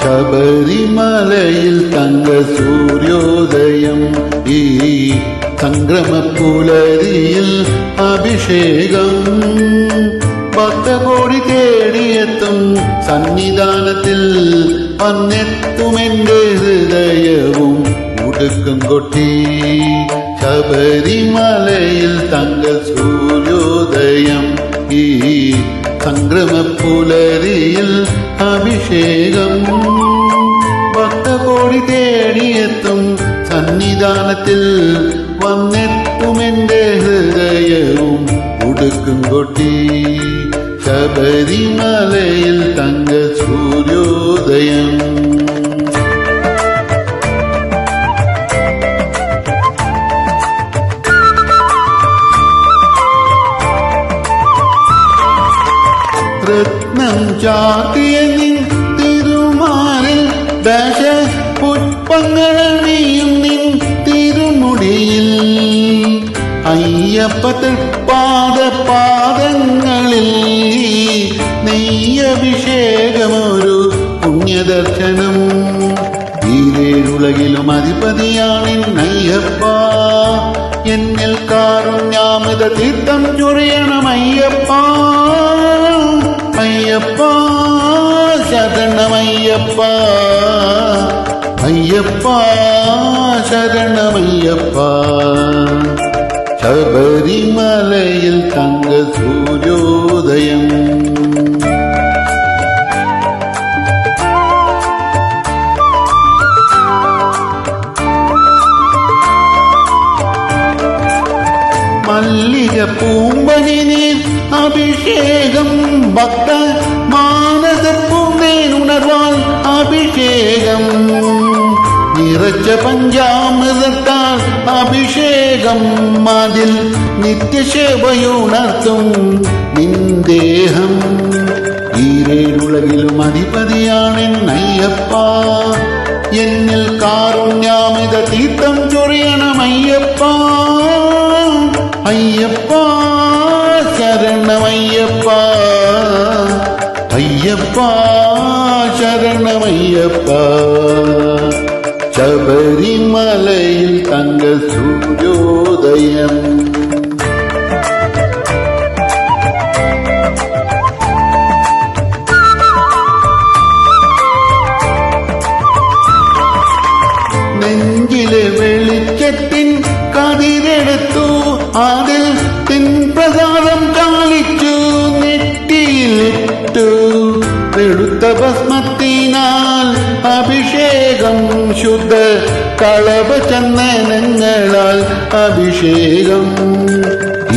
ശബരിമലയിൽ തങ്ക സൂര്യോദയം ഈ സംക്രമപ്പുലരിയിൽ അഭിഷേകം ഭക്തകോടി തേടിയെത്തും സന്നിധാനത്തിൽ വന്നെത്തുമെന്റെ ഹൃദയവും ഉടുക്കും കൊട്ടി ശബരിമലയിൽ തങ്ക സൂര്യോദയം ഈ സംക്രമപ്പുലരിയിൽ അഭിഷേകം ഭക്തകോടി തേടിയെത്തും സന്നിധാനത്തിൽ വന്നെത്തുമെന്റെ ഹൃദയവും ഉടുക്കും കൊട്ടി ശബരിമലയിൽ തങ്ക സൂര്യോദയം രത്നം ചാത്തിയ നിൻ തിരുമാലിൽ ദശ പുഷ്പങ്ങളണിയും നിൻ തിരുമുടിയിൽ അയ്യപ്പ തൃപ്പാദ പാദങ്ങളിൽ നെയ്യഭിഷേകമൊരു പുണ്യദർശനം ഈരേഴുലകിലും അധിപതിയാണെന്നയ്യപ്പ എന്നിൽ കാരുണ്യാമൃത തീർത്ഥം ചൊരിയണമയ്യപ്പ അയ്യപ്പ ശരണമയ്യപ്പ അയ്യപ്പ ശരണമയ്യപ്പ ശബരിമലയിൽ തങ്ക സൂര്യോദയം മല്ലിക പൂമ്പനിൽ അഭിഷേകം ഭക്ത മാനസപ്പൂർണ്ണേനുണർവാൽ അഭിഷേകം നിറച്ച പഞ്ചാമൃതത്താൽ അഭിഷേകം അതിൽ നിത്യശേവയുണർത്തും നിന്ദേഹം ഈരേഴുലകിലും അധിപതിയാണെന്നയ്യപ്പ എന്നിൽ കാരുണ്യാമിത തീർത്ഥം ചൊരിയണമയ്യപ്പ അയ്യപ്പ ശരണമയ്യപ്പ അയ്യപ്പ ശരണമയ്യപ്പ ശബരിമലയിൽ തങ്ക സൂര്യോദയം നെഞ്ചിലെ വെളിച്ചത്തിൻ കതിരെടുത്തു അതിൽ തിൻപ്രസാദം ചാലിച്ചു നെറ്റിയിലിട്ടു വെളുത്ത ഭസ്മത്തിനാൽ അഭിഷേകം ശുദ്ധ കളഭ ചന്ദനങ്ങളാൽ അഭിഷേകം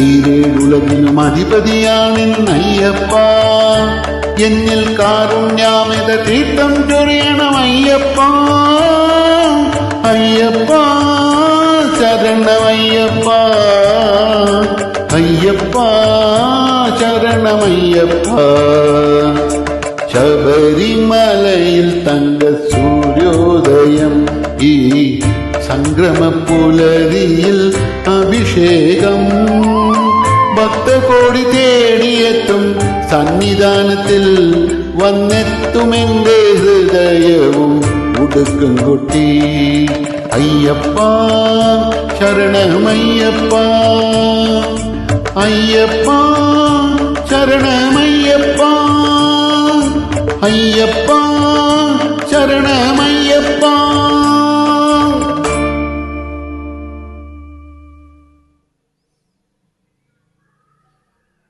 ഈരേഴുലകിനും അധിപതിയാണെന്നയ്യപ്പ എന്നിൽ കാരുണ്യാമിത തീർത്ഥം ചൊരിയണമയ്യപ്പ അയ്യപ്പ ശരണമയ്യപ്പ അയ്യപ്പ ശരണമയ്യപ്പ ശബരിമലയിൽ തങ്ക സൂര്യോദയം ഈ സംക്രമപ്പുലരിയിൽ അഭിഷേകം ഭക്തകോടി തേടിയെത്തും സന്നിധാനത്തിൽ വന്നെത്തുമെന്റെ ഹൃദയവും ഉടുക്കും കൊട്ടി അയ്യപ്പ ശരണമയ്യപ്പ അയ്യപ്പ ശരണമയ്യപ്പ അയ്യപ്പ ശരണമയ്യപ്പ